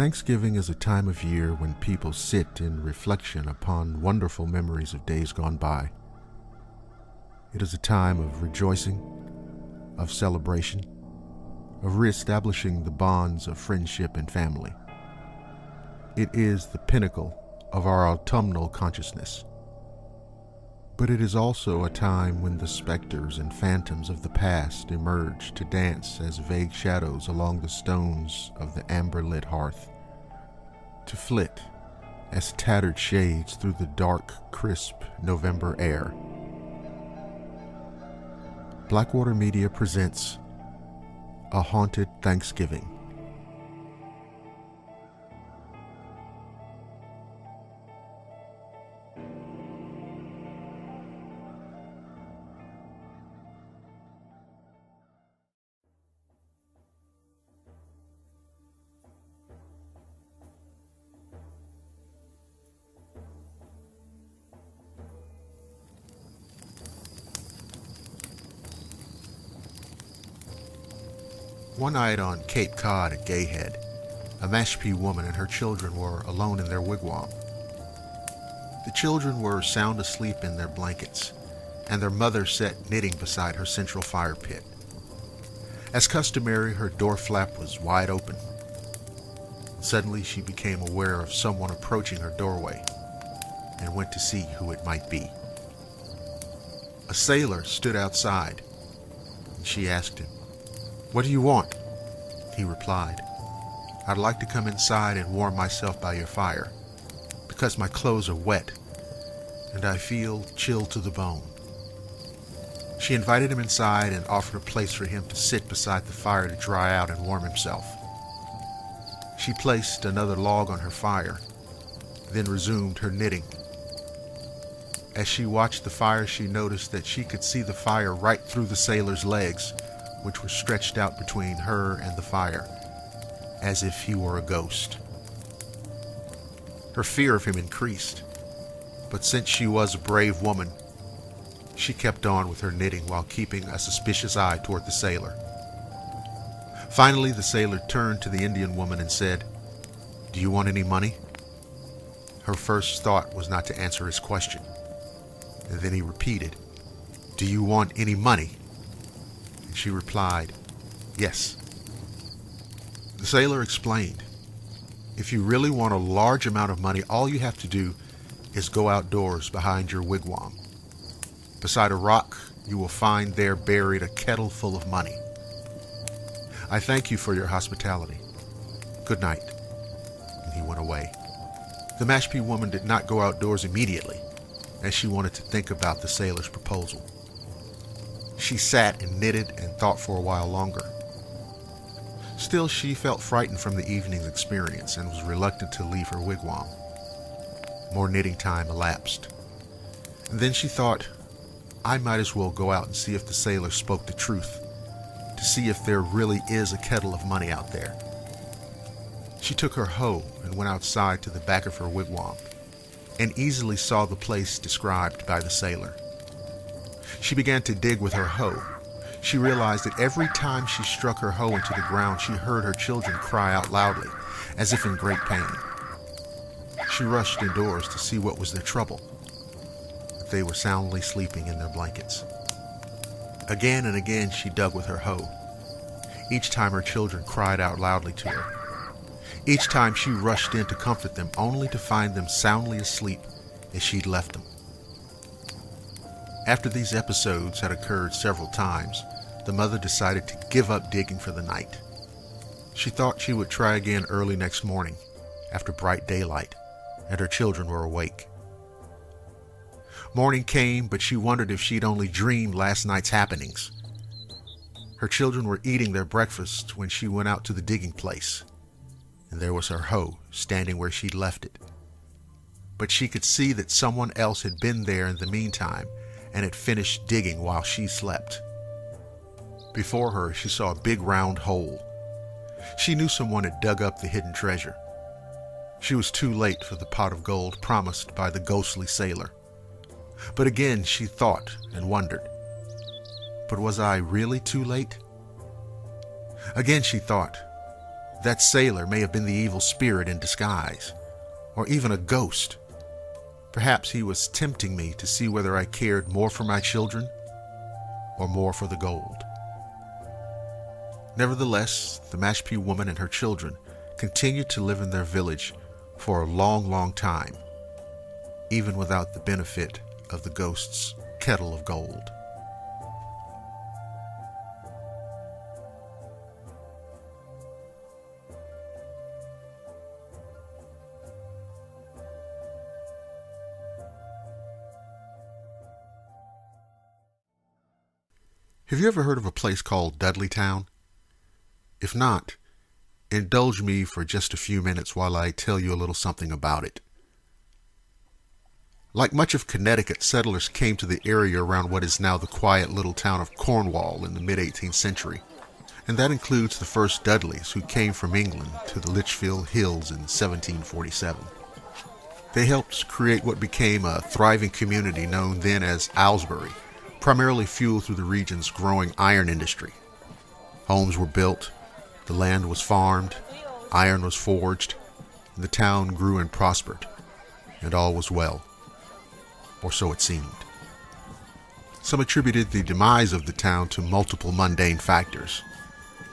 Thanksgiving is a time of year when people sit in reflection upon wonderful memories of days gone by. It is a time of rejoicing, of celebration, of reestablishing the bonds of friendship and family. It is the pinnacle of our autumnal consciousness. But it is also a time when the specters and phantoms of the past emerge to dance as vague shadows along the stones of the amber-lit hearth, to flit as tattered shades through the dark, crisp November air. Blackwater Media presents A Haunted Thanksgiving. One night on Cape Cod at Gayhead, a Mashpee woman and her children were alone in their wigwam. The children were sound asleep in their blankets, and their mother sat knitting beside her central fire pit. As customary, her door flap was wide open. Suddenly, she became aware of someone approaching her doorway and went to see who it might be. A sailor stood outside, and she asked him, "What do you want?" He replied, "I'd like to come inside and warm myself by your fire, because my clothes are wet, and I feel chilled to the bone." She invited him inside and offered a place for him to sit beside the fire to dry out and warm himself. She placed another log on her fire, then resumed her knitting. As she watched the fire, she noticed that she could see the fire right through the sailor's legs, which were stretched out between her and the fire, as if he were a ghost. Her fear of him increased, but since she was a brave woman, she kept on with her knitting while keeping a suspicious eye toward the sailor. Finally, the sailor turned to the Indian woman and said, "Do you want any money?" Her first thought was not to answer his question, and then he repeated, "Do you want any money?" She replied, "Yes." The sailor explained, "If you really want a large amount of money, all you have to do is go outdoors behind your wigwam. Beside a rock, you will find there buried a kettle full of money. I thank you for your hospitality. Good night." And he went away. The Mashpee woman did not go outdoors immediately, as she wanted to think about the sailor's proposal. She sat and knitted and thought for a while longer. Still, she felt frightened from the evening's experience and was reluctant to leave her wigwam. More knitting time elapsed. And then she thought, I might as well go out and see if the sailor spoke the truth, to see if there really is a kettle of money out there. She took her hoe and went outside to the back of her wigwam, and easily saw the place described by the sailor. She began to dig with her hoe. She realized that every time she struck her hoe into the ground, she heard her children cry out loudly, as if in great pain. She rushed indoors to see what was their trouble, but they were soundly sleeping in their blankets. Again and again she dug with her hoe. Each time her children cried out loudly to her. Each time she rushed in to comfort them, only to find them soundly asleep as she'd left them. After these episodes had occurred several times, the mother decided to give up digging for the night. She thought she would try again early next morning, after bright daylight, and her children were awake. Morning came, but she wondered if she'd only dreamed last night's happenings. Her children were eating their breakfast when she went out to the digging place, and there was her hoe standing where she'd left it. But she could see that someone else had been there in the meantime, and had finished digging while she slept. Before her, she saw a big round hole. She knew someone had dug up the hidden treasure. She was too late for the pot of gold promised by the ghostly sailor. But again she thought and wondered, but was I really too late? Again she thought, That sailor may have been the evil spirit in disguise, or even a ghost. Perhaps he was tempting me to see whether I cared more for my children or more for the gold. Nevertheless, the Mashpee woman and her children continued to live in their village for a long, long time, even without the benefit of the ghost's kettle of gold. Have you ever heard of a place called Dudleytown? If not, indulge me for just a few minutes while I tell you a little something about it. Like much of Connecticut, settlers came to the area around what is now the quiet little town of Cornwall in the mid-18th century, and that includes the first Dudleys who came from England to the Litchfield Hills in 1747. They helped create what became a thriving community known then as Aylesbury, primarily fueled through the region's growing iron industry. Homes were built, the land was farmed, iron was forged, and the town grew and prospered, and all was well. Or so it seemed. Some attributed the demise of the town to multiple mundane factors: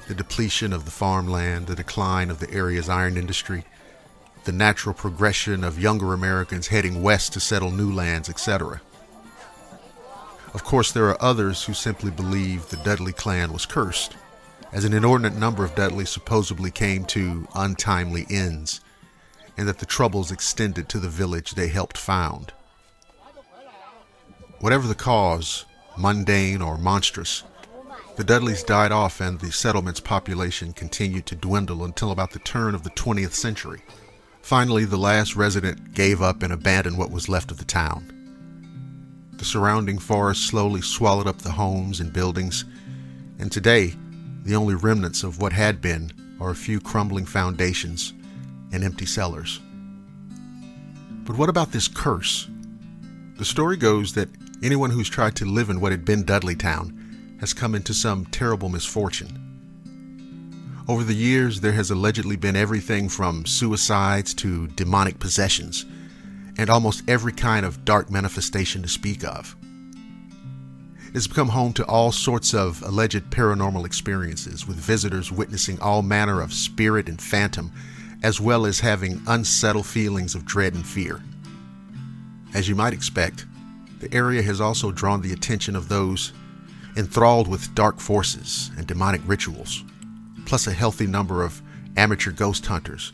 the depletion of the farmland, the decline of the area's iron industry, the natural progression of younger Americans heading west to settle new lands, etc. Of course, there are others who simply believe the Dudley clan was cursed, as an inordinate number of Dudleys supposedly came to untimely ends, and that the troubles extended to the village they helped found. Whatever the cause, mundane or monstrous, the Dudleys died off and the settlement's population continued to dwindle until about the turn of the 20th century. Finally, the last resident gave up and abandoned what was left of the town. The surrounding forest slowly swallowed up the homes and buildings, and today, the only remnants of what had been are a few crumbling foundations and empty cellars. But what about this curse? The story goes that anyone who's tried to live in what had been Dudleytown has come into some terrible misfortune. Over the years, there has allegedly been everything from suicides to demonic possessions, and almost every kind of dark manifestation to speak of. It's become home to all sorts of alleged paranormal experiences, with visitors witnessing all manner of spirit and phantom, as well as having unsettled feelings of dread and fear. As you might expect, the area has also drawn the attention of those enthralled with dark forces and demonic rituals, plus a healthy number of amateur ghost hunters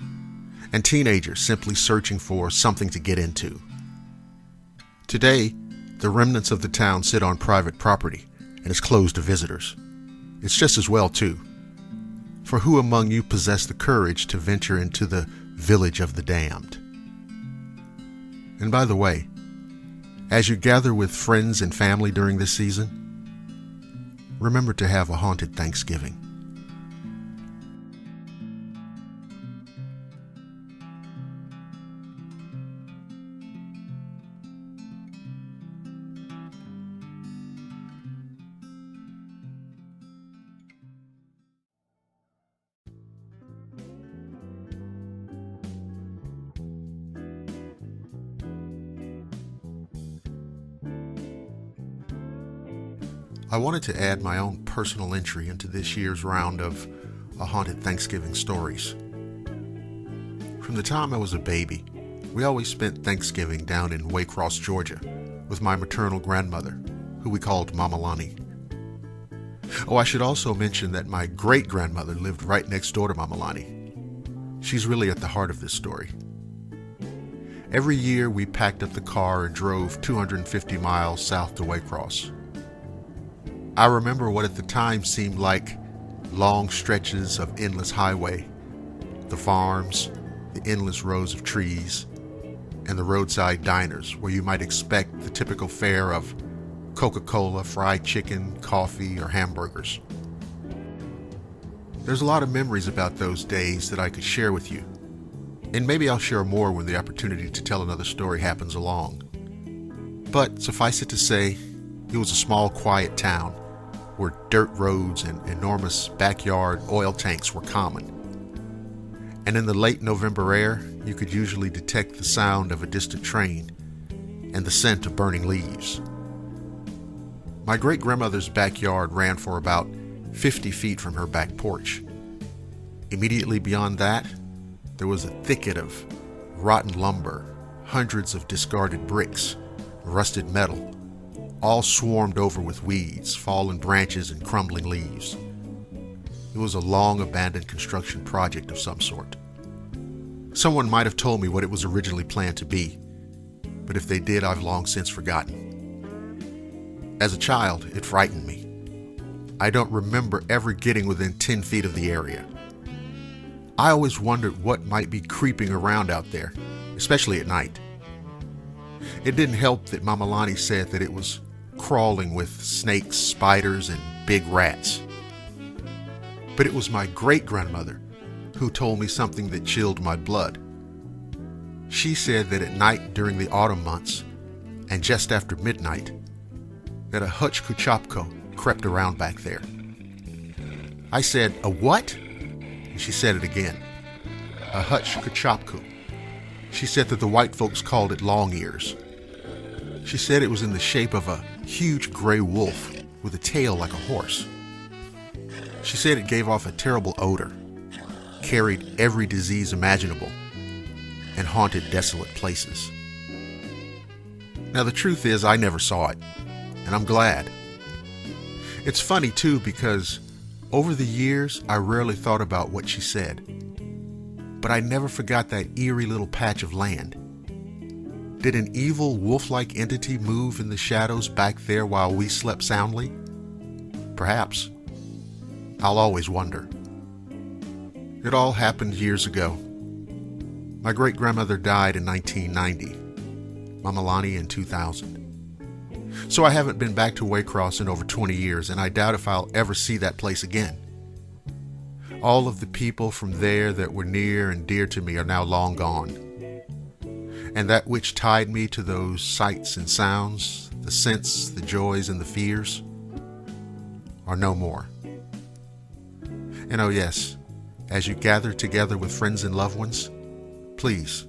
and teenagers simply searching for something to get into. Today, the remnants of the town sit on private property and is closed to visitors. It's just as well, too. For who among you possess the courage to venture into the village of the damned? And by the way, as you gather with friends and family during this season, remember to have a haunted Thanksgiving. I wanted to add my own personal entry into this year's round of A Haunted Thanksgiving Stories. From the time I was a baby, we always spent Thanksgiving down in Waycross, Georgia, with my maternal grandmother, who we called Mama Lonnie. Oh, I should also mention that my great-grandmother lived right next door to Mama Lonnie. She's really at the heart of this story. Every year, we packed up the car and drove 250 miles south to Waycross. I remember what at the time seemed like long stretches of endless highway, the farms, the endless rows of trees, and the roadside diners where you might expect the typical fare of Coca-Cola, fried chicken, coffee, or hamburgers. There's a lot of memories about those days that I could share with you, and maybe I'll share more when the opportunity to tell another story happens along. But suffice it to say, it was a small, quiet town where dirt roads and enormous backyard oil tanks were common. and in the late November air, you could usually detect the sound of a distant train and the scent of burning leaves. My great-grandmother's backyard ran for about 50 feet from her back porch. Immediately beyond that, there was a thicket of rotten lumber, hundreds of discarded bricks, rusted metal, all swarmed over with weeds, fallen branches, and crumbling leaves. It was a long abandoned construction project of some sort. Someone might have told me what it was originally planned to be, but if they did, I've long since forgotten. As a child, it frightened me. I don't remember ever getting within 10 feet of the area. I always wondered what might be creeping around out there, especially at night. It didn't help that Mama Lonnie said that it was crawling with snakes, spiders, and big rats. But it was my great-grandmother who told me something that chilled my blood. She said that at night during the autumn months, and just after midnight, that a hutch kuchopko crept around back there. I said, "A what?" And she said it again. A hutch kuchopko. She said that the white folks called it long ears. She said it was in the shape of a huge gray wolf with a tail like a horse. She said it gave off a terrible odor, carried every disease imaginable, and haunted desolate places. Now the truth is I never saw it, and I'm glad. It's funny too because over the years I rarely thought about what she said, but I never forgot that eerie little patch of land. Did an evil wolf-like entity move in the shadows back there while we slept soundly? Perhaps. I'll always wonder. It all happened years ago. My great-grandmother died in 1990, Mama Lonnie in 2000. So I haven't been back to Waycross in over 20 years, and I doubt if I'll ever see that place again. All of the people from there that were near and dear to me are now long gone. And that which tied me to those sights and sounds, the scents, the joys, and the fears, are no more. And oh yes, as you gather together with friends and loved ones, please,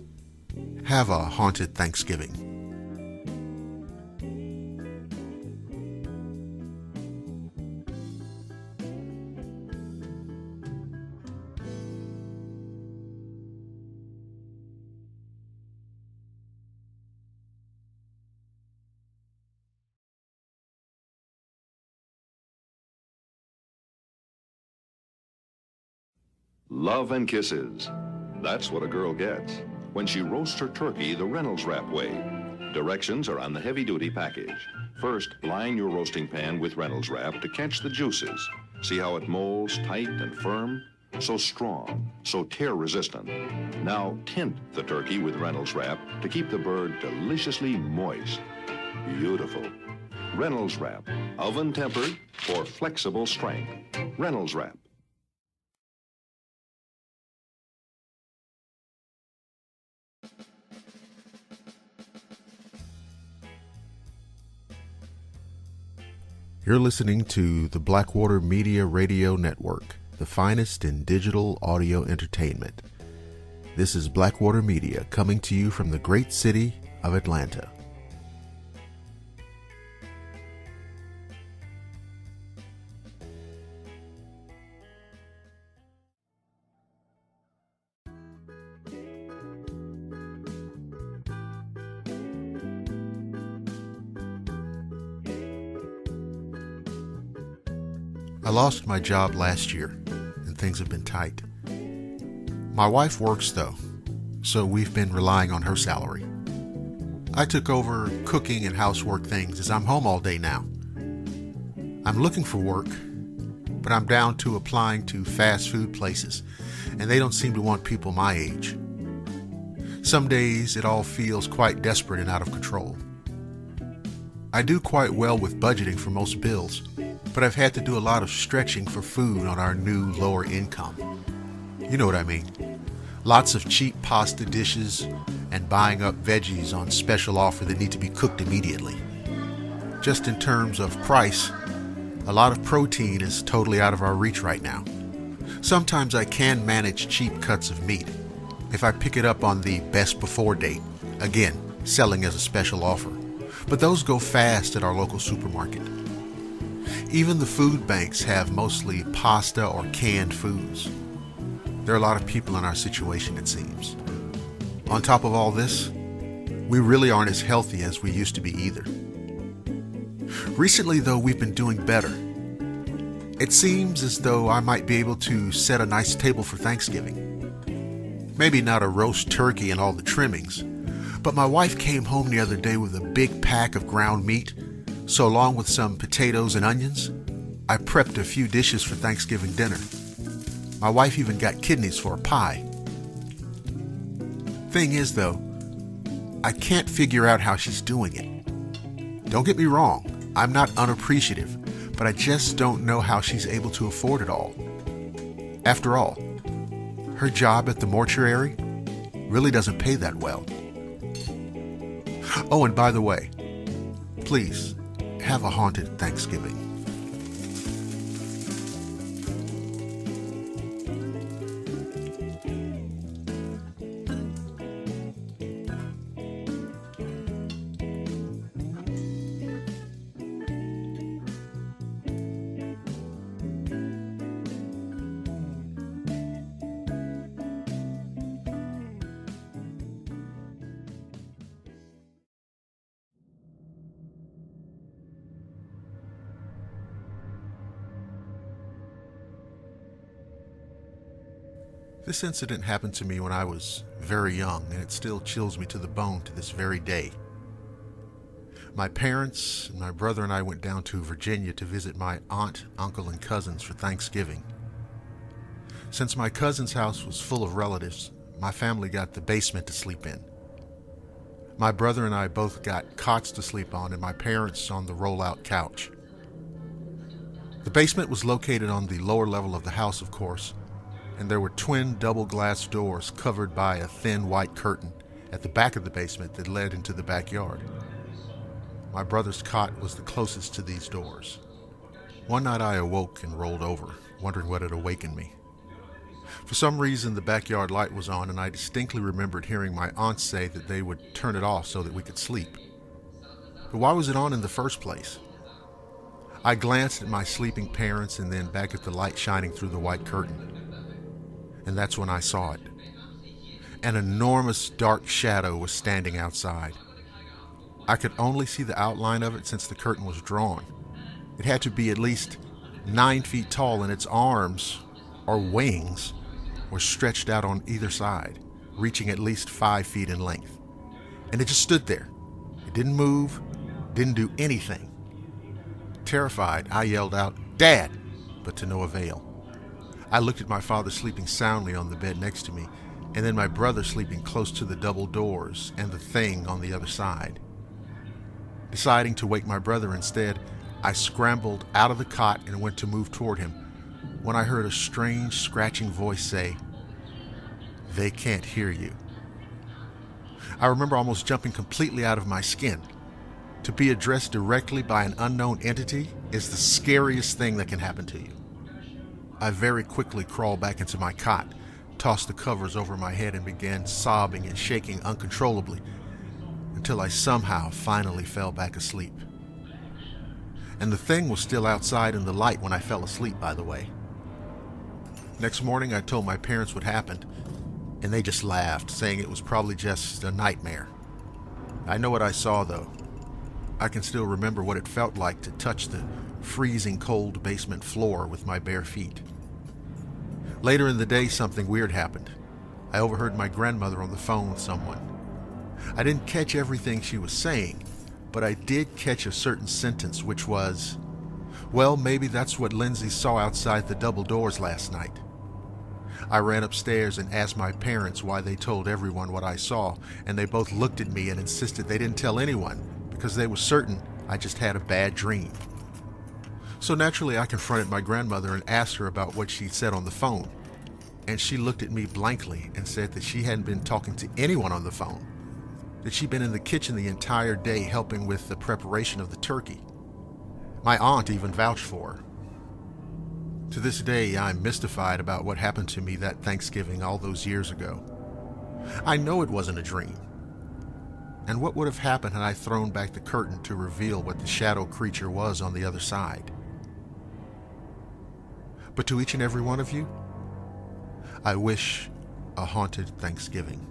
have a haunted Thanksgiving. Love and kisses. That's what a girl gets when she roasts her turkey the Reynolds Wrap way. Directions are on the heavy-duty package. First, line your roasting pan with Reynolds Wrap to catch the juices. See how it molds tight and firm? So strong, so tear-resistant. Now tint the turkey with Reynolds Wrap to keep the bird deliciously moist. Beautiful. Reynolds Wrap, oven-tempered for flexible strength. Reynolds Wrap. You're listening to the Blackwater Media Radio Network, the finest in digital audio entertainment. This is Blackwater Media coming to you from the great city of Atlanta. I lost my job last year, and things have been tight. My wife works, though, so we've been relying on her salary. I took over cooking and housework things as I'm home all day now. I'm looking for work, but I'm down to applying to fast food places, and they don't seem to want people my age. Some days it all feels quite desperate and out of control. I do quite well with budgeting for most bills, but I've had to do a lot of stretching for food on our new lower income. You know what I mean. Lots of cheap pasta dishes and buying up veggies on special offer that need to be cooked immediately. Just in terms of price, a lot of protein is totally out of our reach right now. Sometimes I can manage cheap cuts of meat if I pick it up on the best before date, again, selling as a special offer. But those go fast at our local supermarket. Even the food banks have mostly pasta or canned foods. There are a lot of people in our situation, it seems. On top of all this, we really aren't as healthy as we used to be either. Recently, though, we've been doing better. It seems as though I might be able to set a nice table for Thanksgiving. Maybe not a roast turkey and all the trimmings, but my wife came home the other day with a big pack of ground meat, so along with some potatoes and onions, I prepped a few dishes for Thanksgiving dinner. My wife even got kidneys for a pie. Thing is, though, I can't figure out how she's doing it. Don't get me wrong, I'm not unappreciative, but I just don't know how she's able to afford it all. After all, her job at the mortuary really doesn't pay that well. Oh, and by the way, please have a haunted Thanksgiving. This incident happened to me when I was very young, and it still chills me to the bone to this very day. My parents, my brother, and I went down to Virginia to visit my aunt, uncle, and cousins for Thanksgiving. Since my cousin's house was full of relatives, my family got the basement to sleep in. My brother and I both got cots to sleep on, and my parents on the roll-out couch. The basement was located on the lower level of the house, of course, and there were twin double glass doors covered by a thin white curtain at the back of the basement that led into the backyard. My brother's cot was the closest to these doors. One night I awoke and rolled over, wondering what had awakened me. For some reason the backyard light was on, and I distinctly remembered hearing my aunt say that they would turn it off so that we could sleep. But why was it on in the first place? I glanced at my sleeping parents and then back at the light shining through the white curtain. And that's when I saw it. An enormous dark shadow was standing outside. I could only see the outline of it since the curtain was drawn. It had to be at least 9 feet tall, and its arms, or wings, were stretched out on either side, reaching at least 5 feet in length. And it just stood there. It didn't move, didn't do anything. Terrified, I yelled out, "Dad!" but to no avail. I looked at my father sleeping soundly on the bed next to me, and then my brother sleeping close to the double doors and the thing on the other side. Deciding to wake my brother instead, I scrambled out of the cot and went to move toward him when I heard a strange scratching voice say, "They can't hear you." I remember almost jumping completely out of my skin. To be addressed directly by an unknown entity is the scariest thing that can happen to you. I very quickly crawled back into my cot, tossed the covers over my head, and began sobbing and shaking uncontrollably until I somehow finally fell back asleep. And the thing was still outside in the light when I fell asleep, by the way. Next morning I told my parents what happened, and they just laughed, saying it was probably just a nightmare. I know what I saw, though. I can still remember what it felt like to touch the freezing cold basement floor with my bare feet. Later in the day, something weird happened. I overheard my grandmother on the phone with someone. I didn't catch everything she was saying, but I did catch a certain sentence, which was, "Well, maybe that's what Lindsay saw outside the double doors last night." I ran upstairs and asked my parents why they told everyone what I saw, and they both looked at me and insisted they didn't tell anyone because they were certain I just had a bad dream. So naturally, I confronted my grandmother and asked her about what she'd said on the phone, and she looked at me blankly and said that she hadn't been talking to anyone on the phone, that she'd been in the kitchen the entire day helping with the preparation of the turkey. My aunt even vouched for her. To this day, I'm mystified about what happened to me that Thanksgiving all those years ago. I know it wasn't a dream. And what would have happened had I thrown back the curtain to reveal what the shadow creature was on the other side? But to each and every one of you, I wish a haunted Thanksgiving.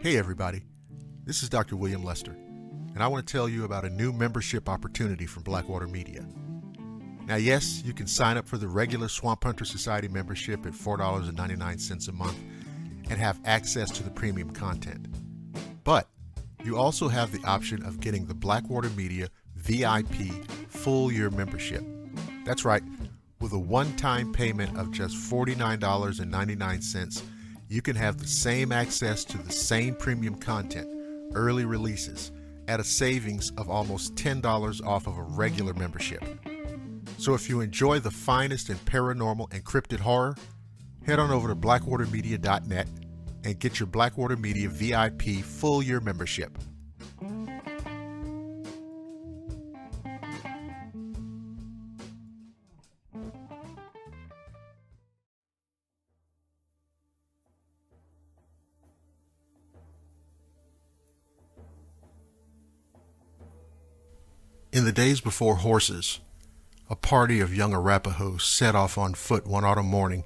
Hey everybody, this is Dr. William Lester, and I want to tell you about a new membership opportunity from Blackwater Media. Now yes, you can sign up for the regular Swamp Hunter Society membership at $4.99 a month and have access to the premium content. But you also have the option of getting the Blackwater Media VIP full year membership. That's right, with a one-time payment of just $49.99, you can have the same access to the same premium content, early releases, at a savings of almost $10 off of a regular membership. So if you enjoy the finest in paranormal and cryptid horror, head on over to blackwatermedia.net and get your Blackwater Media VIP full year membership. In the days before horses, a party of young Arapahoes set off on foot one autumn morning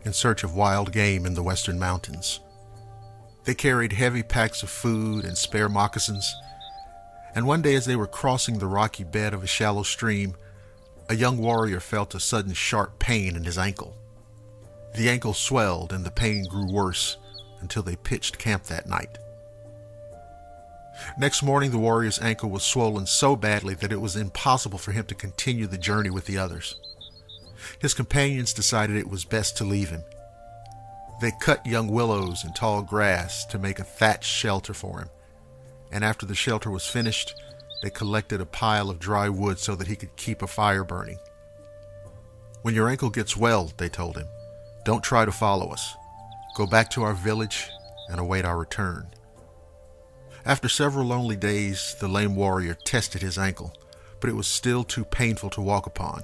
in search of wild game in the western mountains. They carried heavy packs of food and spare moccasins, and one day as they were crossing the rocky bed of a shallow stream, a young warrior felt a sudden sharp pain in his ankle. The ankle swelled and the pain grew worse until they pitched camp that night. Next morning, the warrior's ankle was swollen so badly that it was impossible for him to continue the journey with the others. His companions decided it was best to leave him. They cut young willows and tall grass to make a thatched shelter for him, and after the shelter was finished, they collected a pile of dry wood so that he could keep a fire burning. "When your ankle gets well," they told him, "don't try to follow us. Go back to our village and await our return." After several lonely days, the lame warrior tested his ankle, but it was still too painful to walk upon.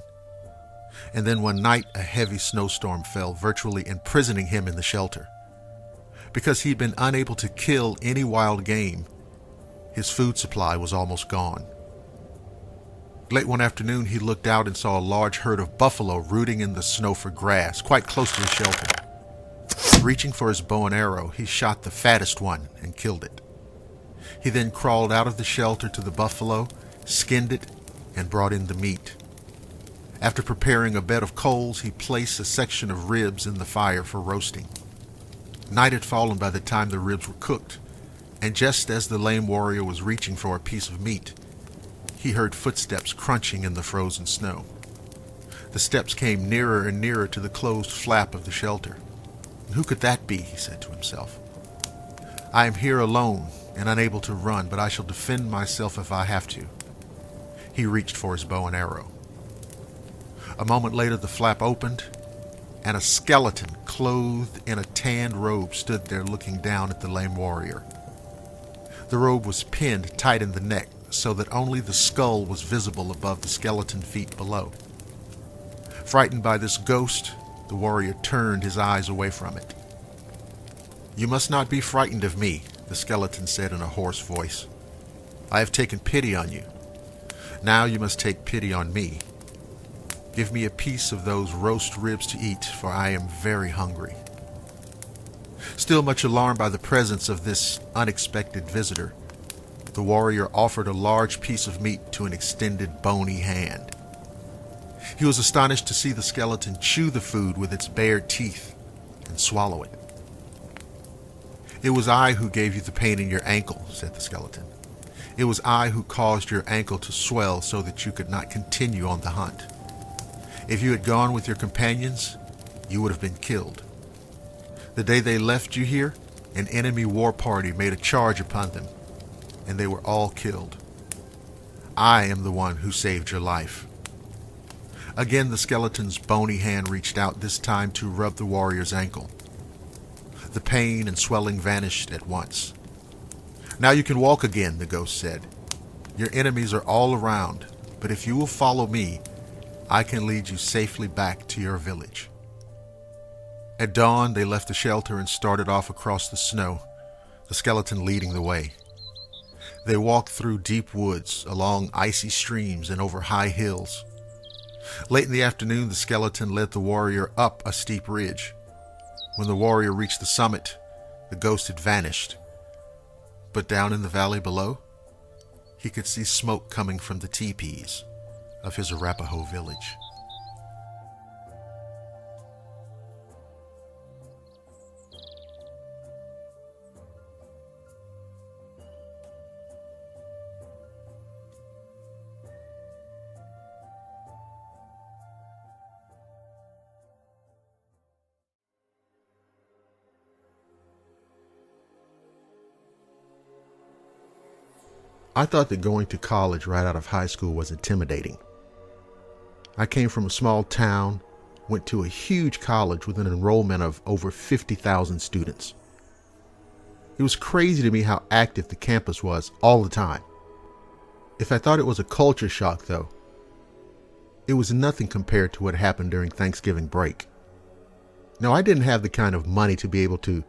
And then one night, a heavy snowstorm fell, virtually imprisoning him in the shelter. Because he'd been unable to kill any wild game, his food supply was almost gone. Late one afternoon, he looked out and saw a large herd of buffalo rooting in the snow for grass, quite close to his shelter. Reaching for his bow and arrow, he shot the fattest one and killed it. He then crawled out of the shelter to the buffalo, skinned it, and brought in the meat. After preparing a bed of coals, he placed a section of ribs in the fire for roasting. Night had fallen by the time the ribs were cooked, and just as the lame warrior was reaching for a piece of meat, he heard footsteps crunching in the frozen snow. The steps came nearer and nearer to the closed flap of the shelter. "Who could that be?" he said to himself. "I am here alone and unable to run, but I shall defend myself if I have to." He reached for his bow and arrow. A moment later, the flap opened, and a skeleton clothed in a tanned robe stood there looking down at the lame warrior. The robe was pinned tight in the neck so that only the skull was visible above the skeleton feet below. Frightened by this ghost, the warrior turned his eyes away from it. "You must not be frightened of me," the skeleton said in a hoarse voice. "I have taken pity on you. Now you must take pity on me. Give me a piece of those roast ribs to eat, for I am very hungry." Still much alarmed by the presence of this unexpected visitor, the warrior offered a large piece of meat to an extended bony hand. He was astonished to see the skeleton chew the food with its bared teeth and swallow it. "It was I who gave you the pain in your ankle," said the skeleton. "It was I who caused your ankle to swell so that you could not continue on the hunt. If you had gone with your companions, you would have been killed. The day they left you here, an enemy war party made a charge upon them, and they were all killed. I am the one who saved your life." Again, the skeleton's bony hand reached out, this time to rub the warrior's ankle. The pain and swelling vanished at once. "Now you can walk again," the ghost said. "Your enemies are all around, but if you will follow me, I can lead you safely back to your village." At dawn, they left the shelter and started off across the snow, the skeleton leading the way. They walked through deep woods, along icy streams, and over high hills. Late in the afternoon, the skeleton led the warrior up a steep ridge. When the warrior reached the summit, the ghost had vanished. But down in the valley below, he could see smoke coming from the teepees of his Arapaho village. I thought that going to college right out of high school was intimidating. I came from a small town, went to a huge college with an enrollment of over 50,000 students. It was crazy to me how active the campus was all the time. If I thought it was a culture shock, though, it was nothing compared to what happened during Thanksgiving break. Now, I didn't have the kind of money to be able to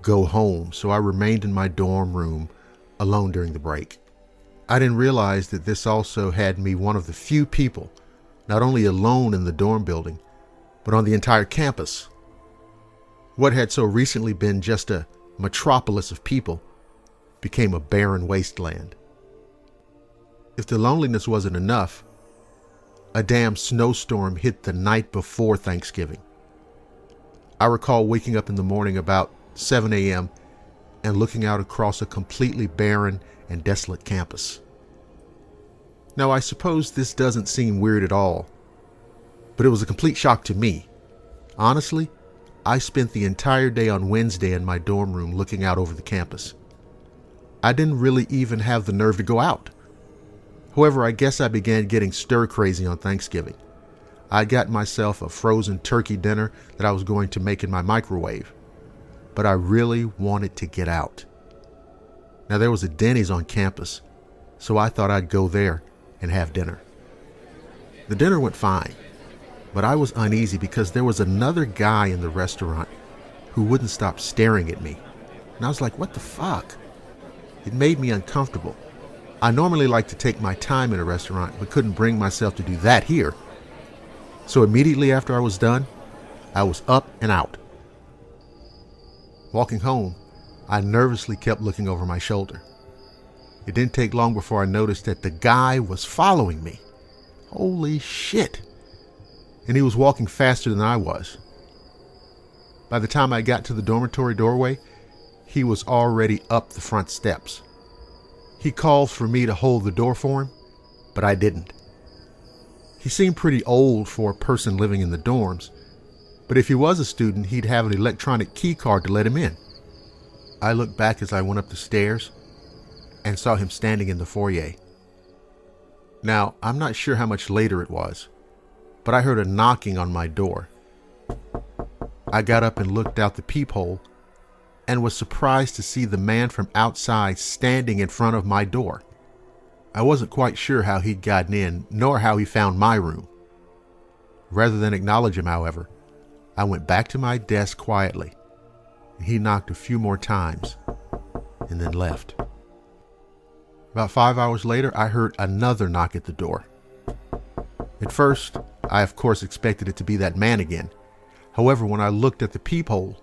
go home, so I remained in my dorm room alone during the break. I didn't realize that this also had me one of the few people, not only alone in the dorm building, but on the entire campus. What had so recently been just a metropolis of people became a barren wasteland. If the loneliness wasn't enough, a damn snowstorm hit the night before Thanksgiving. I recall waking up in the morning about 7 a.m. and looking out across a completely barren and desolate campus. Now, I suppose this doesn't seem weird at all, but it was a complete shock to me. Honestly, I spent the entire day on Wednesday in my dorm room looking out over the campus. I didn't really even have the nerve to go out. However, I guess I began getting stir crazy on Thanksgiving. I got myself a frozen turkey dinner that I was going to make in my microwave, but I really wanted to get out. Now, there was a Denny's on campus, so I thought I'd go there and have dinner. The dinner went fine, but I was uneasy because there was another guy in the restaurant who wouldn't stop staring at me. And I was like, what the fuck? It made me uncomfortable. I normally like to take my time in a restaurant, but couldn't bring myself to do that here. So immediately after I was done, I was up and out. Walking home, I nervously kept looking over my shoulder. It didn't take long before I noticed that the guy was following me. Holy shit. And he was walking faster than I was. By the time I got to the dormitory doorway, he was already up the front steps. He called for me to hold the door for him, but I didn't. He seemed pretty old for a person living in the dorms, but if he was a student, he'd have an electronic key card to let him in. I looked back as I went up the stairs and saw him standing in the foyer. Now, I'm not sure how much later it was, but I heard a knocking on my door. I got up and looked out the peephole and was surprised to see the man from outside standing in front of my door. I wasn't quite sure how he'd gotten in, nor how he found my room. Rather than acknowledge him, however, I went back to my desk quietly. He knocked a few more times and then left. About 5 hours later, I heard another knock at the door. At first, I of course expected it to be that man again. However, when I looked at the peephole,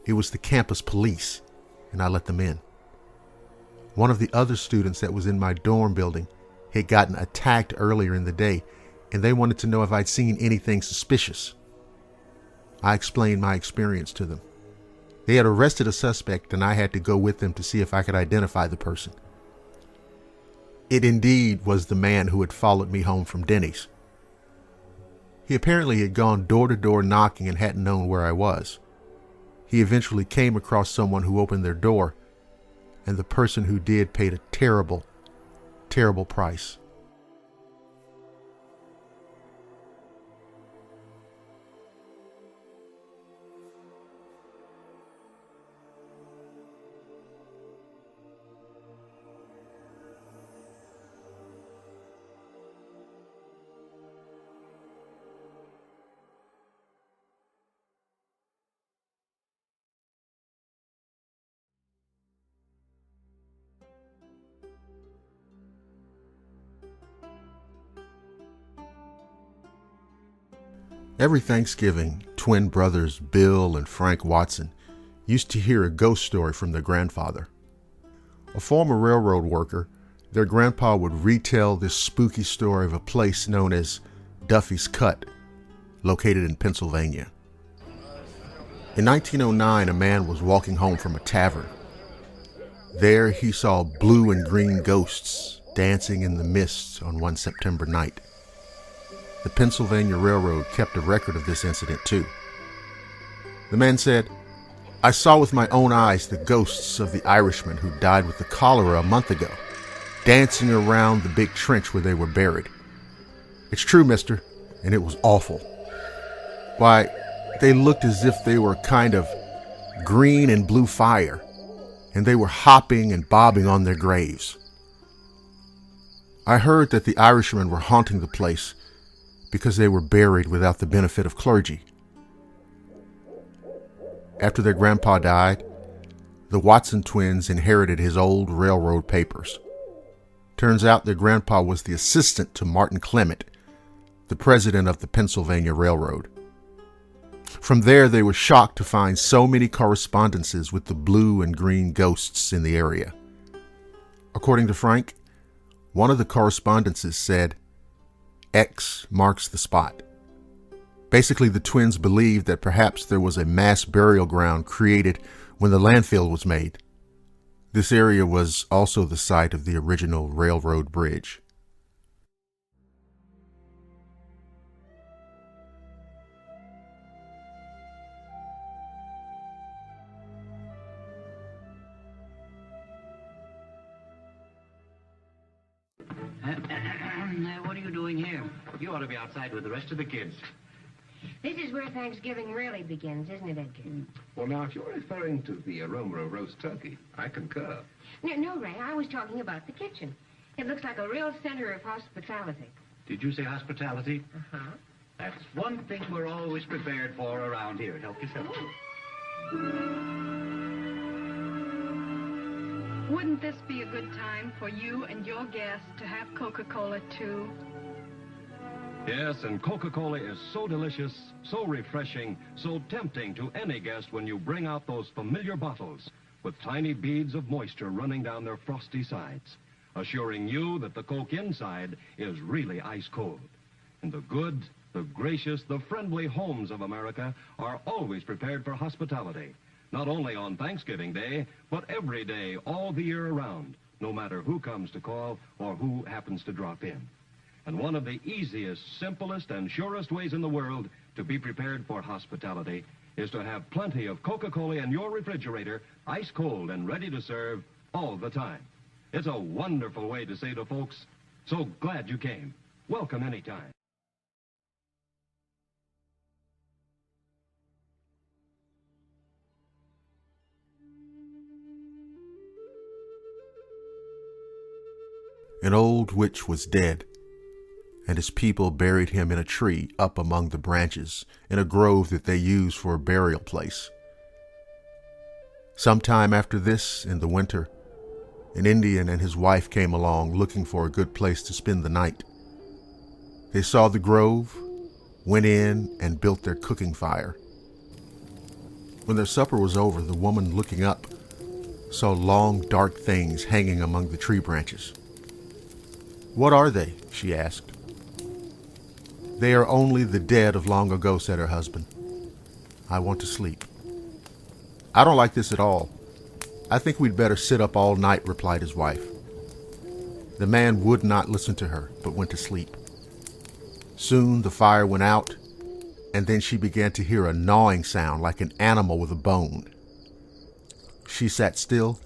it was the campus police, and I let them in. One of the other students that was in my dorm building had gotten attacked earlier in the day, and they wanted to know if I'd seen anything suspicious. I explained my experience to them. They had arrested a suspect, and I had to go with them to see if I could identify the person. It indeed was the man who had followed me home from Denny's. He apparently had gone door to door knocking and hadn't known where I was. He eventually came across someone who opened their door, and the person who did paid a terrible, terrible price. Every Thanksgiving, twin brothers Bill and Frank Watson used to hear a ghost story from their grandfather. A former railroad worker, their grandpa would retell this spooky story of a place known as Duffy's Cut, located in Pennsylvania. In 1909, a man was walking home from a tavern. There he saw blue and green ghosts dancing in the mist on one September night. The Pennsylvania Railroad kept a record of this incident too. The man said, "I saw with my own eyes the ghosts of the Irishmen who died with the cholera a month ago, dancing around the big trench where they were buried. It's true, mister, and it was awful. Why, they looked as if they were kind of green and blue fire, and they were hopping and bobbing on their graves. I heard that the Irishmen were haunting the place because they were buried without the benefit of clergy." After their grandpa died, the Watson twins inherited his old railroad papers. Turns out their grandpa was the assistant to Martin Clement, the president of the Pennsylvania Railroad. From there, they were shocked to find so many correspondences with the blue and green ghosts in the area. According to Frank, one of the correspondences said, "X marks the spot." Basically, the twins believed that perhaps there was a mass burial ground created when the landfill was made. This area was also the site of the original railroad bridge. What are you doing here? You ought to be outside with the rest of the kids. This is where Thanksgiving really begins, isn't it, Edgar? Well, now, if you're referring to the aroma of roast turkey, I concur. No, Ray, I was talking about the kitchen. It looks like a real center of hospitality. Did you say hospitality? Uh-huh. That's one thing we're always prepared for around here. Help yourself. Wouldn't this be a good time for you and your guests to have Coca-Cola, too? Yes, and Coca-Cola is so delicious, so refreshing, so tempting to any guest when you bring out those familiar bottles with tiny beads of moisture running down their frosty sides, assuring you that the Coke inside is really ice cold. And the good, the gracious, the friendly homes of America are always prepared for hospitality, not only on Thanksgiving Day, but every day all the year around, no matter who comes to call or who happens to drop in. And one of the easiest, simplest, and surest ways in the world to be prepared for hospitality is to have plenty of Coca-Cola in your refrigerator, ice cold and ready to serve all the time. It's a wonderful way to say to folks, "So glad you came. Welcome anytime." An old witch was dead, and his people buried him in a tree up among the branches in a grove that they used for a burial place. Sometime after this, in the winter, an Indian and his wife came along looking for a good place to spend the night. They saw the grove, went in, and built their cooking fire. When their supper was over, the woman, looking up, saw long, dark things hanging among the tree branches. "What are they?" she asked. "They are only the dead of long ago," said her husband. "I want to sleep." "I don't like this at all. I think we'd better sit up all night," replied his wife. The man would not listen to her, but went to sleep. Soon the fire went out, and then she began to hear a gnawing sound like an animal with a bone. She sat still,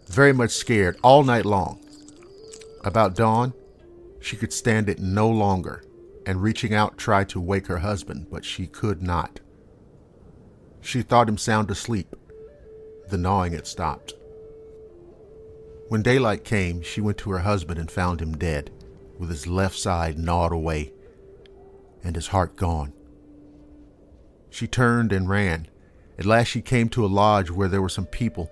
very much scared, all night long. About dawn, she could stand it no longer, and reaching out tried to wake her husband, but she could not. She thought him sound asleep. The gnawing had stopped. When daylight came, she went to her husband and found him dead, with his left side gnawed away, and his heart gone. She turned and ran. At last she came to a lodge where there were some people.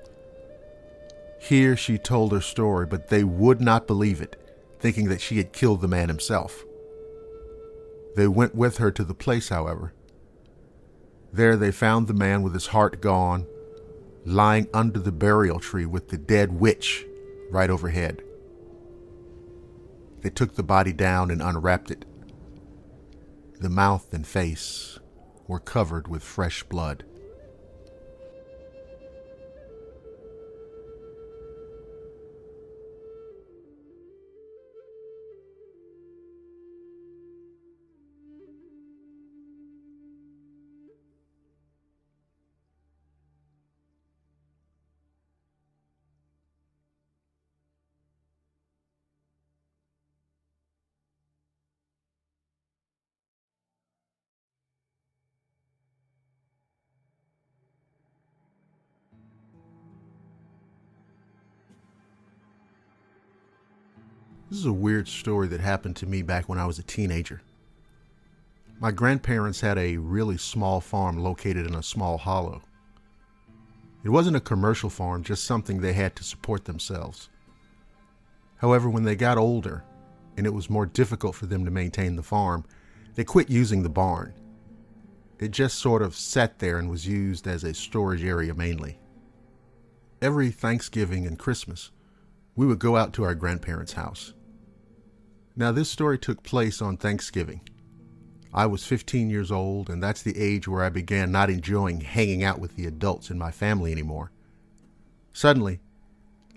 Here she told her story, but they would not believe it, thinking that she had killed the man himself. They went with her to the place, however. There they found the man with his heart gone, lying under the burial tree with the dead witch right overhead. They took the body down and unwrapped it. The mouth and face were covered with fresh blood. This is a weird story that happened to me back when I was a teenager. My grandparents had a really small farm located in a small hollow. It wasn't a commercial farm, just something they had to support themselves. However, when they got older and it was more difficult for them to maintain the farm, they quit using the barn. It just sort of sat there and was used as a storage area mainly. Every Thanksgiving and Christmas, we would go out to our grandparents' house. Now, this story took place on Thanksgiving. I was 15 years old, and that's the age where I began not enjoying hanging out with the adults in my family anymore. Suddenly,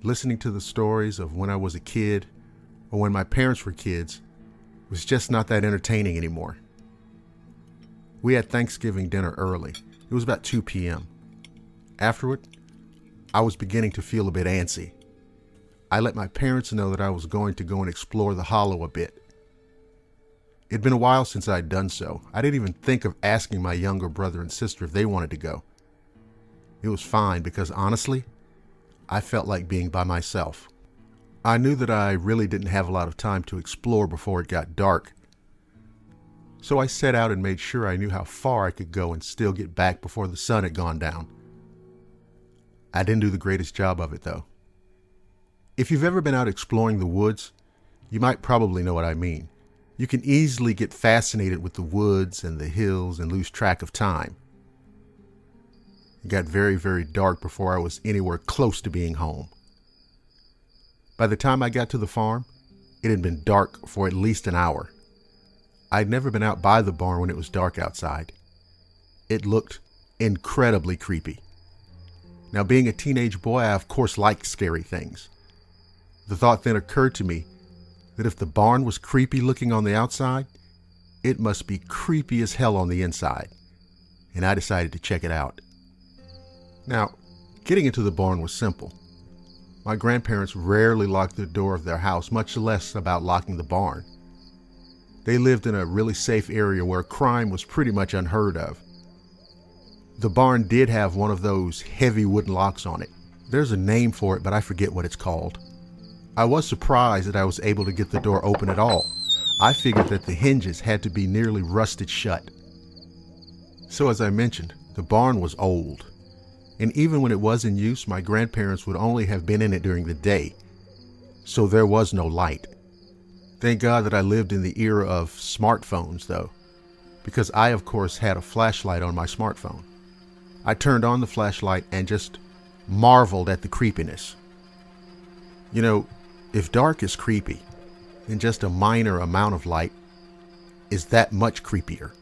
listening to the stories of when I was a kid or when my parents were kids was just not that entertaining anymore. We had Thanksgiving dinner early. It was about 2 p.m. Afterward, I was beginning to feel a bit antsy. I let my parents know that I was going to go and explore the hollow a bit. It'd been a while since I'd done so. I didn't even think of asking my younger brother and sister if they wanted to go. It was fine because honestly, I felt like being by myself. I knew that I really didn't have a lot of time to explore before it got dark. So I set out and made sure I knew how far I could go and still get back before the sun had gone down. I didn't do the greatest job of it though. If you've ever been out exploring the woods, you might probably know what I mean. You can easily get fascinated with the woods and the hills and lose track of time. It got very, very dark before I was anywhere close to being home. By the time I got to the farm, it had been dark for at least an hour. I'd never been out by the barn when it was dark outside. It looked incredibly creepy. Now, being a teenage boy, I of course liked scary things. The thought then occurred to me that if the barn was creepy looking on the outside, it must be creepy as hell on the inside, and I decided to check it out. Now, getting into the barn was simple. My grandparents rarely locked the door of their house, much less about locking the barn. They lived in a really safe area where crime was pretty much unheard of. The barn did have one of those heavy wooden locks on it. There's a name for it, but I forget what it's called. I was surprised that I was able to get the door open at all. I figured that the hinges had to be nearly rusted shut. So as I mentioned, the barn was old. And even when it was in use, my grandparents would only have been in it during the day. So there was no light. Thank God that I lived in the era of smartphones though, because I of course had a flashlight on my smartphone. I turned on the flashlight and just marveled at the creepiness. You know, if dark is creepy, then just a minor amount of light is that much creepier.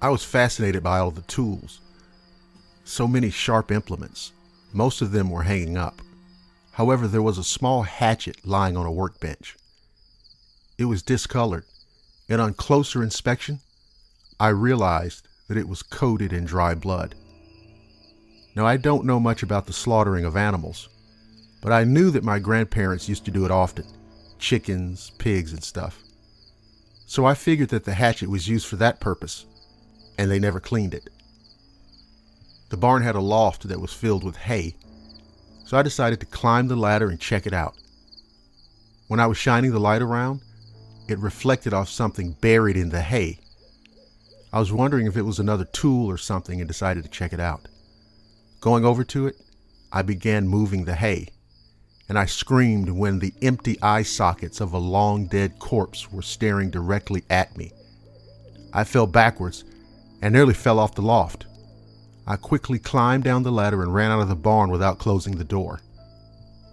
I was fascinated by all the tools. So many sharp implements. Most of them were hanging up. However, there was a small hatchet lying on a workbench. It was discolored, and on closer inspection, I realized that it was coated in dry blood. Now, I don't know much about the slaughtering of animals, but I knew that my grandparents used to do it often. Chickens, pigs, and stuff. So I figured that the hatchet was used for that purpose, and they never cleaned it. The barn had a loft that was filled with hay, so I decided to climb the ladder and check it out. When I was shining the light around, it reflected off something buried in the hay. I was wondering if it was another tool or something and decided to check it out. Going over to it, I began moving the hay, and I screamed when the empty eye sockets of a long dead corpse were staring directly at me. I fell backwards and nearly fell off the loft. I quickly climbed down the ladder and ran out of the barn without closing the door.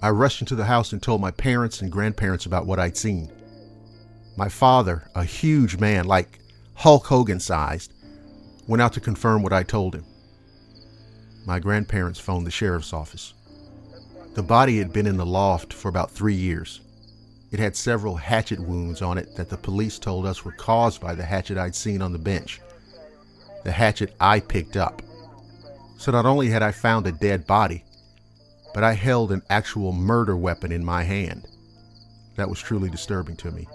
I rushed into the house and told my parents and grandparents about what I'd seen. My father, a huge man, like Hulk Hogan sized, went out to confirm what I told him. My grandparents phoned the sheriff's office. The body had been in the loft for about 3 years. It had several hatchet wounds on it that the police told us were caused by the hatchet I'd seen on the bench. The hatchet I picked up. So not only had I found a dead body, but I held an actual murder weapon in my hand. That was truly disturbing to me.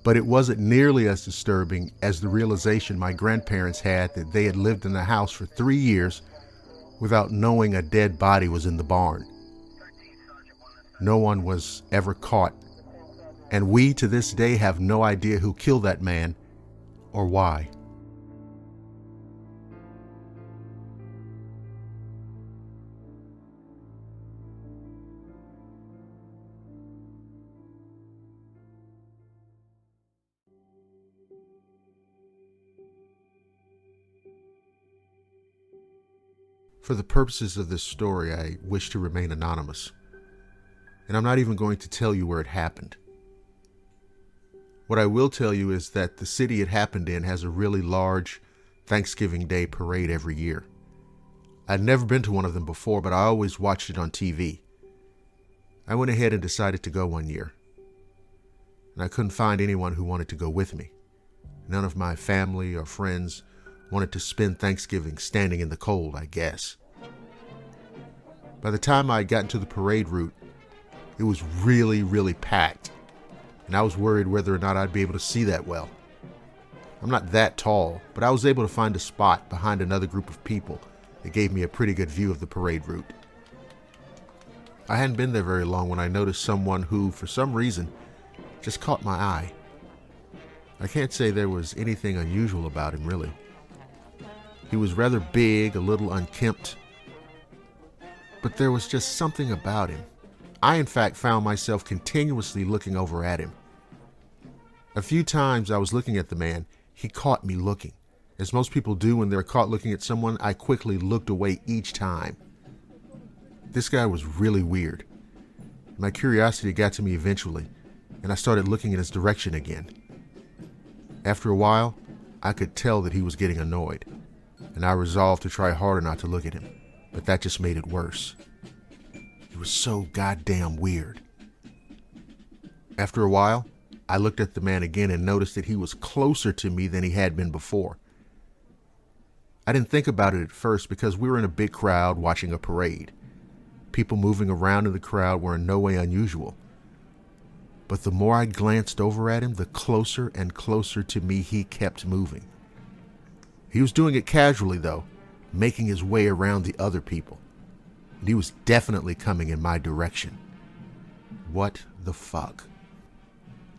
But it wasn't nearly as disturbing as the realization my grandparents had that they had lived in the house for 3 years without knowing a dead body was in the barn. No one was ever caught, and we to this day have no idea who killed that man or why. For the purposes of this story, I wish to remain anonymous. And I'm not even going to tell you where it happened. What I will tell you is that the city it happened in has a really large Thanksgiving Day parade every year. I'd never been to one of them before, but I always watched it on TV. I went ahead and decided to go one year. And I couldn't find anyone who wanted to go with me. None of my family or friends wanted to spend Thanksgiving standing in the cold, I guess. By the time I got into the parade route, it was really, really packed, and I was worried whether or not I'd be able to see that well. I'm not that tall, but I was able to find a spot behind another group of people that gave me a pretty good view of the parade route. I hadn't been there very long when I noticed someone who, for some reason, just caught my eye. I can't say there was anything unusual about him, really. He was rather big, a little unkempt, but there was just something about him. I, in fact, found myself continuously looking over at him. A few times I was looking at the man, he caught me looking. As most people do when they're caught looking at someone, I quickly looked away each time. This guy was really weird. My curiosity got to me eventually, and I started looking in his direction again. After a while, I could tell that he was getting annoyed, and I resolved to try harder not to look at him, but that just made it worse. He was so goddamn weird. After a while, I looked at the man again and noticed that he was closer to me than he had been before. I didn't think about it at first because we were in a big crowd watching a parade. People moving around in the crowd were in no way unusual. But the more I glanced over at him, the closer and closer to me he kept moving. He was doing it casually, though, making his way around the other people. And he was definitely coming in my direction. What the fuck?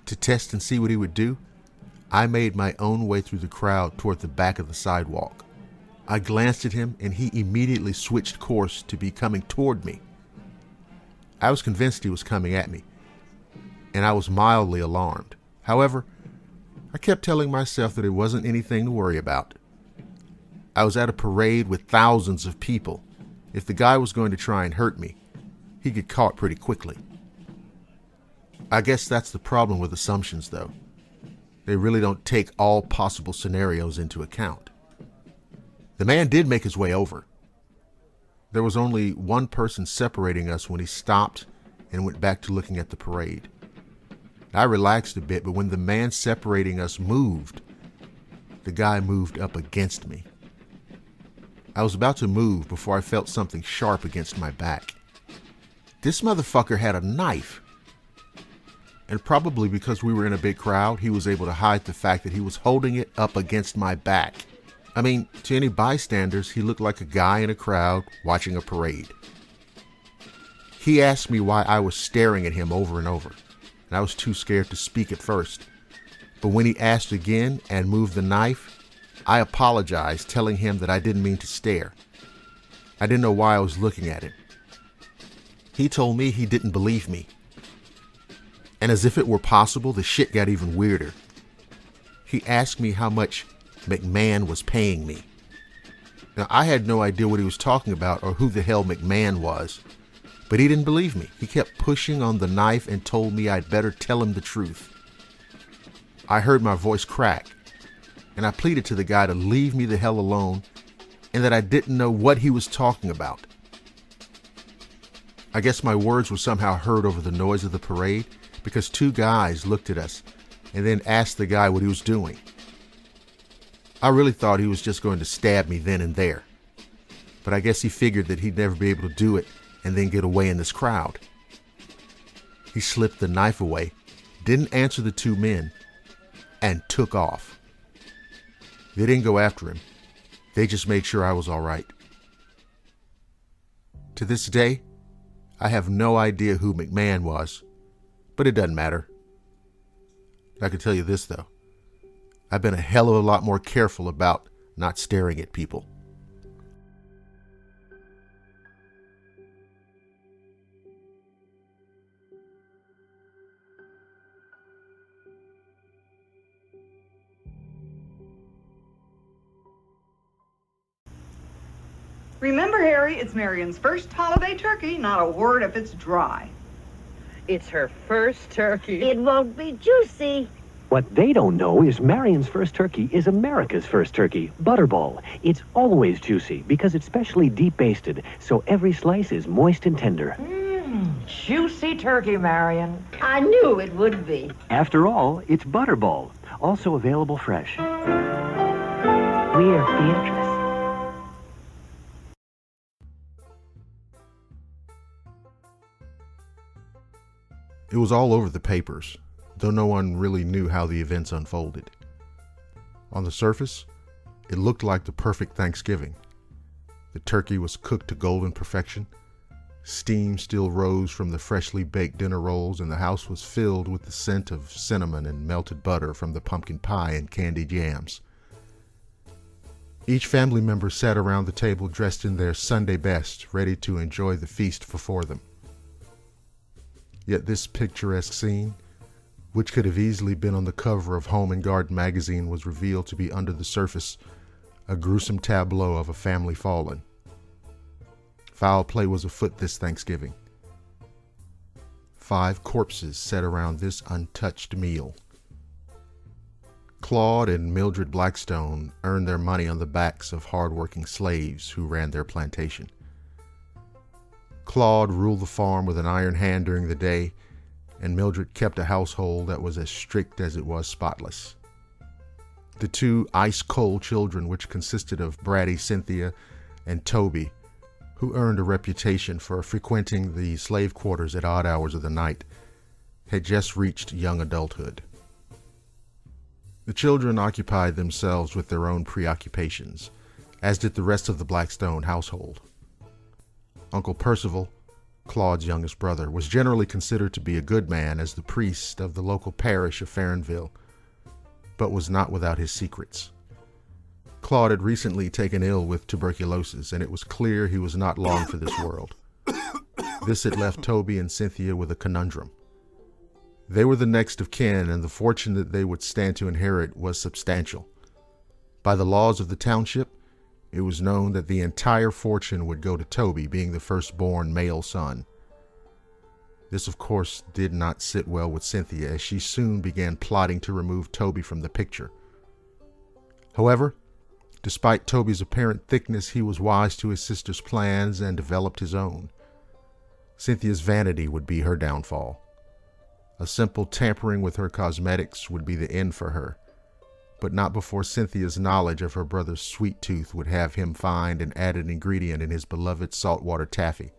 To test and see what he would do, I made my own way through the crowd toward the back of the sidewalk. I glanced at him and he immediately switched course to be coming toward me. I was convinced he was coming at me, and I was mildly alarmed. However, I kept telling myself that it wasn't anything to worry about. I was at a parade with thousands of people. If the guy was going to try and hurt me, he'd get caught pretty quickly. I guess that's the problem with assumptions, though. They really don't take all possible scenarios into account. The man did make his way over. There was only one person separating us when he stopped and went back to looking at the parade. I relaxed a bit, but when the man separating us moved, the guy moved up against me. I was about to move before I felt something sharp against my back. This motherfucker had a knife. And probably because we were in a big crowd, he was able to hide the fact that he was holding it up against my back. I mean, to any bystanders, he looked like a guy in a crowd watching a parade. He asked me why I was staring at him over and over, and I was too scared to speak at first. But when he asked again and moved the knife, I apologized, telling him that I didn't mean to stare. I didn't know why I was looking at him. He told me he didn't believe me. And as if it were possible, the shit got even weirder. He asked me how much McMahon was paying me. Now, I had no idea what he was talking about or who the hell McMahon was, but he didn't believe me. He kept pushing on the knife and told me I'd better tell him the truth. I heard my voice crack, and I pleaded to the guy to leave me the hell alone and that I didn't know what he was talking about. I guess my words were somehow heard over the noise of the parade, because two guys looked at us and then asked the guy what he was doing. I really thought he was just going to stab me then and there, but I guess he figured that he'd never be able to do it and then get away in this crowd. He slipped the knife away, didn't answer the two men, and took off. They didn't go after him. They just made sure I was all right. To this day, I have no idea who McMahon was, but it doesn't matter. I can tell you this, though. I've been a hell of a lot more careful about not staring at people. Remember, Harry, it's Marion's first holiday turkey, not a word if it's dry. It's her first turkey. It won't be juicy. What they don't know is Marion's first turkey is America's first turkey, Butterball. It's always juicy because it's specially deep basted, so every slice is moist and tender. Juicy turkey, Marion. I knew it would be. After all, it's Butterball, also available fresh. We're Beatrice. It was all over the papers, though no one really knew how the events unfolded. On the surface, it looked like the perfect Thanksgiving. The turkey was cooked to golden perfection. Steam still rose from the freshly baked dinner rolls, and the house was filled with the scent of cinnamon and melted butter from the pumpkin pie and candied yams. Each family member sat around the table dressed in their Sunday best, ready to enjoy the feast before them. Yet this picturesque scene, which could have easily been on the cover of Home and Garden magazine, was revealed to be under the surface a gruesome tableau of a family fallen. Foul play was afoot this Thanksgiving. 5 corpses sat around this untouched meal. Claude and Mildred Blackstone earned their money on the backs of hard-working slaves who ran their plantation. Claude ruled the farm with an iron hand during the day, and Mildred kept a household that was as strict as it was spotless. The 2 ice-cold children, which consisted of bratty Cynthia and Toby, who earned a reputation for frequenting the slave quarters at odd hours of the night, had just reached young adulthood. The children occupied themselves with their own preoccupations, as did the rest of the Blackstone household. Uncle Percival, Claude's youngest brother, was generally considered to be a good man as the priest of the local parish of Farronville, but was not without his secrets. Claude had recently taken ill with tuberculosis, and it was clear he was not long for this world. This had left Toby and Cynthia with a conundrum. They were the next of kin, and the fortune that they would stand to inherit was substantial. By the laws of the township, it was known that the entire fortune would go to Toby, being the firstborn male son. This, of course, did not sit well with Cynthia, as she soon began plotting to remove Toby from the picture. However, despite Toby's apparent thickness, he was wise to his sister's plans and developed his own. Cynthia's vanity would be her downfall. A simple tampering with her cosmetics would be the end for her, but not before Cynthia's knowledge of her brother's sweet tooth would have him find an added ingredient in his beloved saltwater taffy.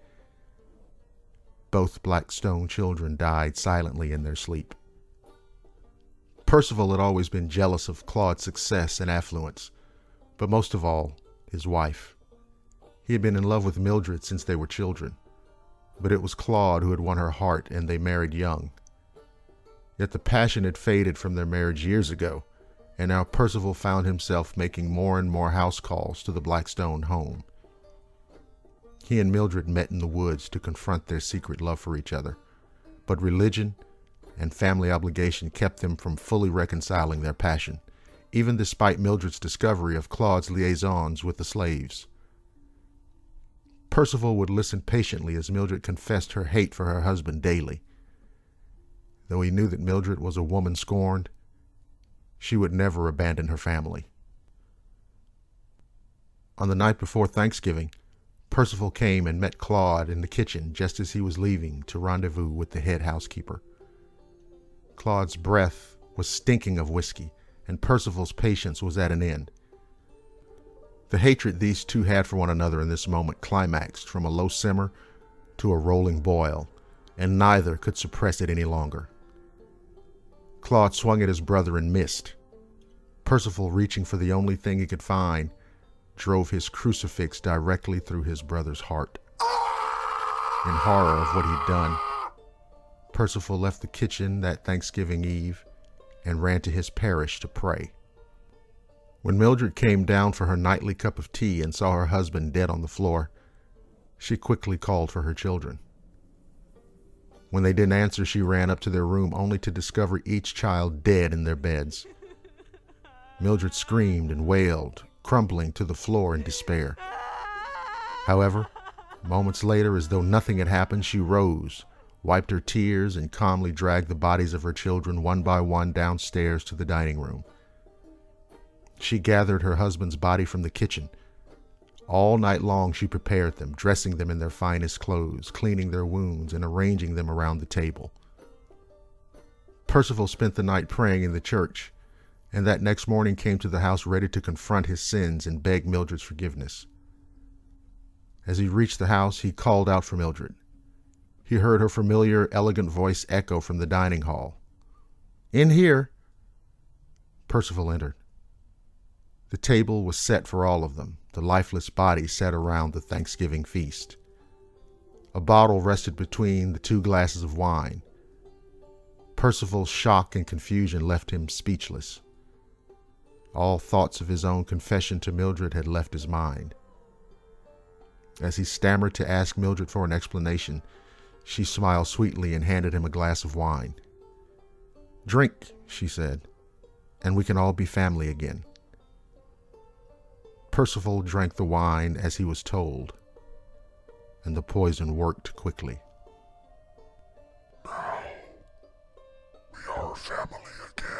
Both Blackstone children died silently in their sleep. Percival had always been jealous of Claude's success and affluence, but most of all, his wife. He had been in love with Mildred since they were children, but it was Claude who had won her heart, and they married young. Yet the passion had faded from their marriage years ago, and now Percival found himself making more and more house calls to the Blackstone home. He and Mildred met in the woods to confront their secret love for each other, but religion and family obligation kept them from fully reconciling their passion, even despite Mildred's discovery of Claude's liaisons with the slaves. Percival would listen patiently as Mildred confessed her hate for her husband daily. Though he knew that Mildred was a woman scorned, she would never abandon her family. On the night before Thanksgiving, Percival came and met Claude in the kitchen just as he was leaving to rendezvous with the head housekeeper. Claude's breath was stinking of whiskey, and Percival's patience was at an end. The hatred these two had for one another in this moment climaxed from a low simmer to a rolling boil, and neither could suppress it any longer. Claude swung at his brother and missed. Percival, reaching for the only thing he could find, drove his crucifix directly through his brother's heart. In horror of what he'd done, Percival left the kitchen that Thanksgiving Eve and ran to his parish to pray. When Mildred came down for her nightly cup of tea and saw her husband dead on the floor, she quickly called for her children. When they didn't answer, she ran up to their room only to discover each child dead in their beds. Mildred screamed and wailed, crumbling to the floor in despair. However, moments later, as though nothing had happened, she rose, wiped her tears, and calmly dragged the bodies of her children one by one downstairs to the dining room. She gathered her husband's body from the kitchen. All night long she prepared them, dressing them in their finest clothes, cleaning their wounds, and arranging them around the table. Percival spent the night praying in the church, and that next morning came to the house ready to confront his sins and beg Mildred's forgiveness. As he reached the house, he called out for Mildred. He heard her familiar, elegant voice echo from the dining hall. "In here." Percival entered. The table was set for all of them. The lifeless bodies sat around the Thanksgiving feast. A bottle rested between the 2 glasses of wine. Percival's shock and confusion left him speechless. All thoughts of his own confession to Mildred had left his mind. As he stammered to ask Mildred for an explanation, she smiled sweetly and handed him a glass of wine. "Drink," she said, "and we can all be family again." Percival drank the wine as he was told, and the poison worked quickly. "Now, we are family again,"